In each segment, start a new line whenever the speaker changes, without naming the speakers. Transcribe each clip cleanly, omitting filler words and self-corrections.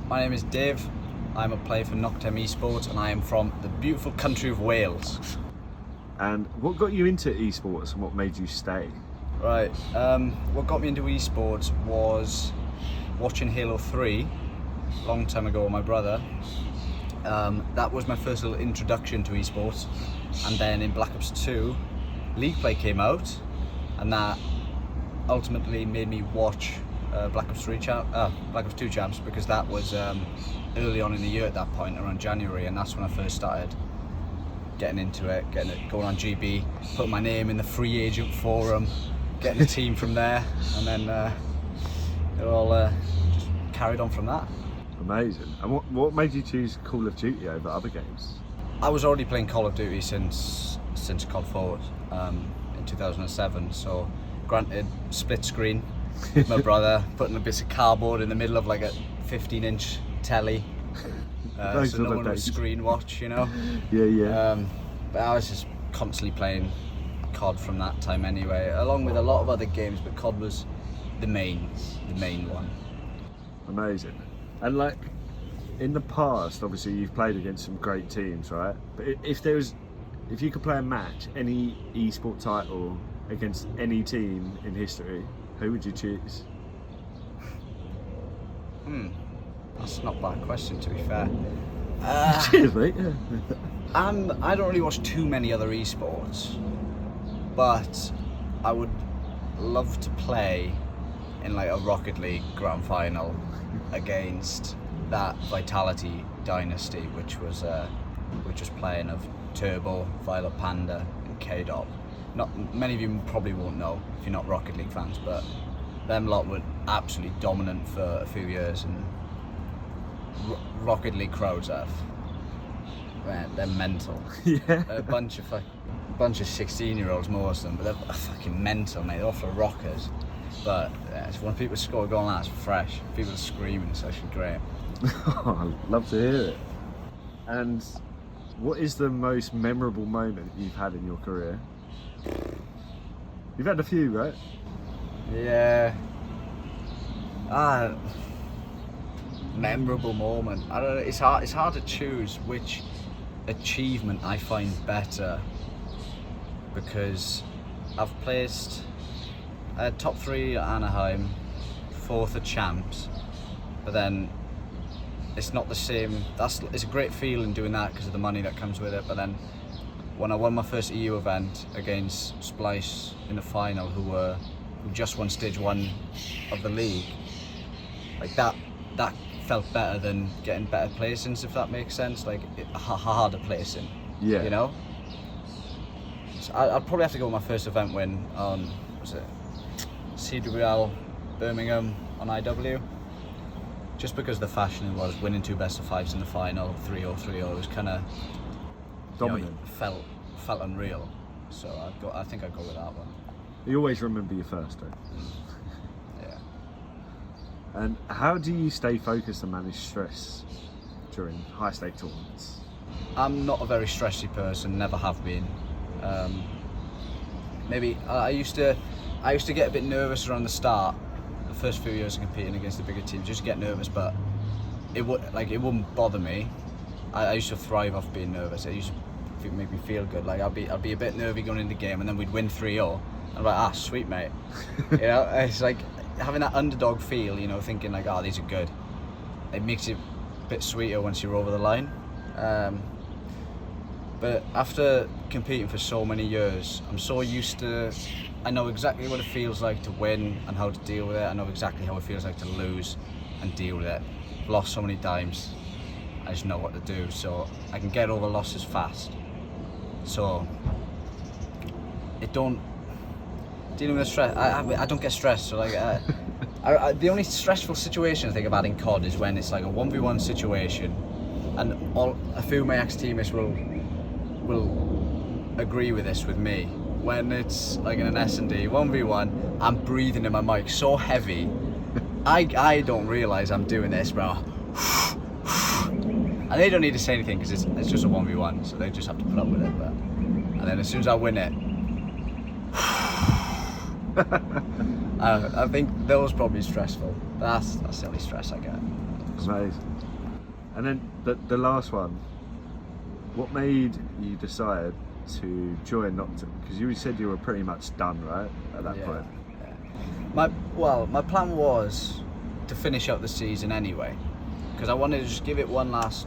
My name is Dave. I'm a player for Noctem esports and I am from the beautiful country of Wales.
And what got you into esports and what made you stay?
Right, what got me into esports was watching Halo 3 a long time ago with my brother. That was my first little introduction to esports, and then in Black Ops 2 League Play came out and that ultimately made me watch Black Ops 2 champs, because that was early on in the year at that point, around January, and that's when I first started getting into it, going on GB, putting my name in the free agent forum, getting a team from there, and then it all just carried on from that.
Amazing. And what made you choose Call of Duty over other games?
I was already playing Call of Duty since COD 4 in 2007, so granted, split screen with my brother, putting a bit of cardboard in the middle of like a 15-inch telly, so no one would screen watch, you know.
Yeah.
But I was just constantly playing COD from that time anyway, along with a lot of other games, but COD was the main one.
Amazing. And like in the past, obviously you've played against some great teams, right? But if you could play a match, any esport title against any team in history, who would you choose?
That's not a bad question, to be fair.
Cheers, mate.
I don't really watch too many other esports, but I would love to play in like a Rocket League grand final against that Vitality dynasty, which was playing of Turbo, Violet Panda, and K-Dot. Not many of you probably won't know if you're not Rocket League fans, but them lot were absolutely dominant for a few years, and Rocket League crowds they're mental.
Yeah.
A bunch of 16-year-olds, most of them, but they're fucking mental, mate. They're off for rockers. But when people score a goal, that's fresh. People are screaming, it's actually great.
I'd love to hear it. And what is the most memorable moment you've had in your career? You've had a few, right?
Yeah. Memorable moment. I don't know. It's hard to choose which achievement I find better, because I've placed top 3 at Anaheim, 4th at Champs, but then it's not the same. It's a great feeling doing that because of the money that comes with it, but then when I won my first EU event against Splice in the final, who just won stage 1 of the league, like that felt better than getting better placings, if that makes sense. Like a harder placing.
Yeah.
You know. So I'd probably have to go with my first event win on, was it CWL Birmingham on IW. Just because the fashion was winning 2 best of 5s in the final, 3-0, 3-0, it was kind of
dominant.
Felt unreal. So I think I'd go with that one.
You always remember your first, though.
Yeah.
And how do you stay focused and manage stress during high-stake tournaments?
I'm not a very stressy person, never have been. Maybe I used to get a bit nervous around the start. The first few years of competing against the bigger teams, just get nervous, but it wouldn't bother me. I used to thrive off being nervous. It used to make me feel good. Like I'd be a bit nervy going into the game, and then we'd win 3-0. I'm like, sweet, mate. You know, it's like having that underdog feel. You know, thinking like, these are good. It makes it a bit sweeter once you're over the line. But after competing for so many years, I'm so used to. I know exactly what it feels like to win and how to deal with it. I know exactly how it feels like to lose and deal with it. I've lost so many times. I just know what to do, so I can get over losses fast. So dealing with stress. I don't get stressed. So like, the only stressful situation I think about in COD is when it's like a 1v1 situation, and a few of my ex-teammates will agree with this with me. When it's like in an S&D 1v1, I'm breathing in my mic so heavy, I don't realise I'm doing this, bro. And they don't need to say anything because it's just a 1v1, so they just have to put up with it. And then as soon as I win it, I think that was probably stressful. That's the only stress I get.
Amazing. And then the last one, what made you decide to join Noctem? Because you said you were pretty much done, right, at that point?
Yeah. My plan was to finish out the season anyway, because I wanted to just give it one last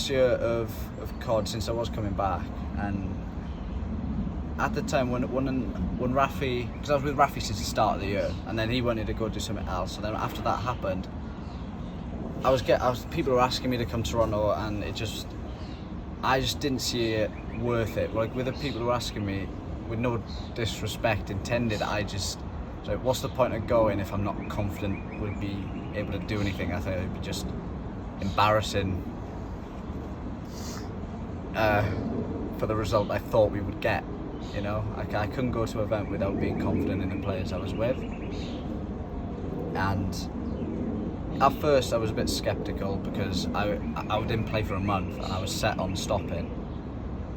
year of COD since I was coming back. And at the time when Rafi, because I was with Rafi since the start of the year, and then he wanted to go do something else, and then after that happened, people were asking me to come to Toronto, and I just didn't see it worth it. Like, with the people who were asking me, with no disrespect intended, I just, so what's the point of going if I'm not confident we'll be able to do anything? I think it'd be just embarrassing for the result I thought we would get. You know, I couldn't go to an event without being confident in the players I was with. And at first I was a bit sceptical because I didn't play for a month and I was set on stopping.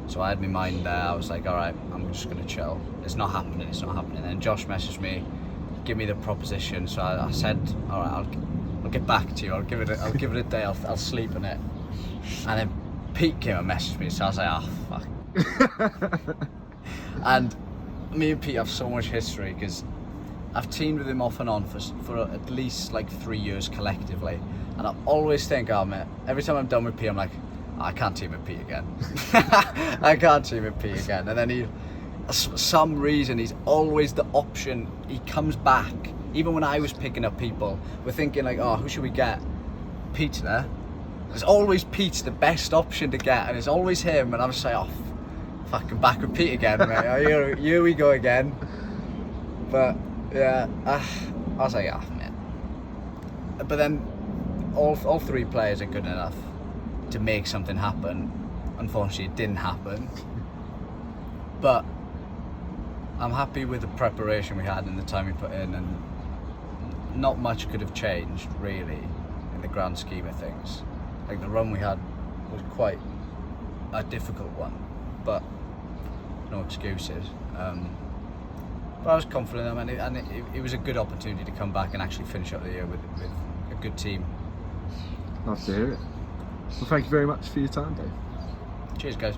So I had my mind there. I was like, all right, I'm just gonna chill. It's not happening. And then Josh messaged me, give me the proposition. So I said, all right, I'll get back to you. I'll give it a day. I'll sleep on it. And then Pete came and messaged me. So I was like, oh fuck. And me and Pete have so much history because I've teamed with him off and on for at least like 3 years collectively. And I always think, oh man, every time I'm done with Pete, I'm like, I can't team with Pete again. I can't team with Pete again. And then for some reason, he's always the option. He comes back. Even when I was picking up people, we're thinking like, oh, who should we get? Pete's there. There's always Pete's the best option to get, and it's always him. And I'm just like, oh, fucking back with Pete again, mate. Here we go again. But yeah, I was like, oh man. But then all three players are good enough to make something happen. Unfortunately, it didn't happen. But I'm happy with the preparation we had and the time we put in, and not much could have changed really in the grand scheme of things. Like, the run we had was quite a difficult one, but no excuses. But I was confident, and it was a good opportunity to come back and actually finish up the year with a good team.
Nice to hear it. Well, thank you very much for your time, Dave.
Cheers, guys.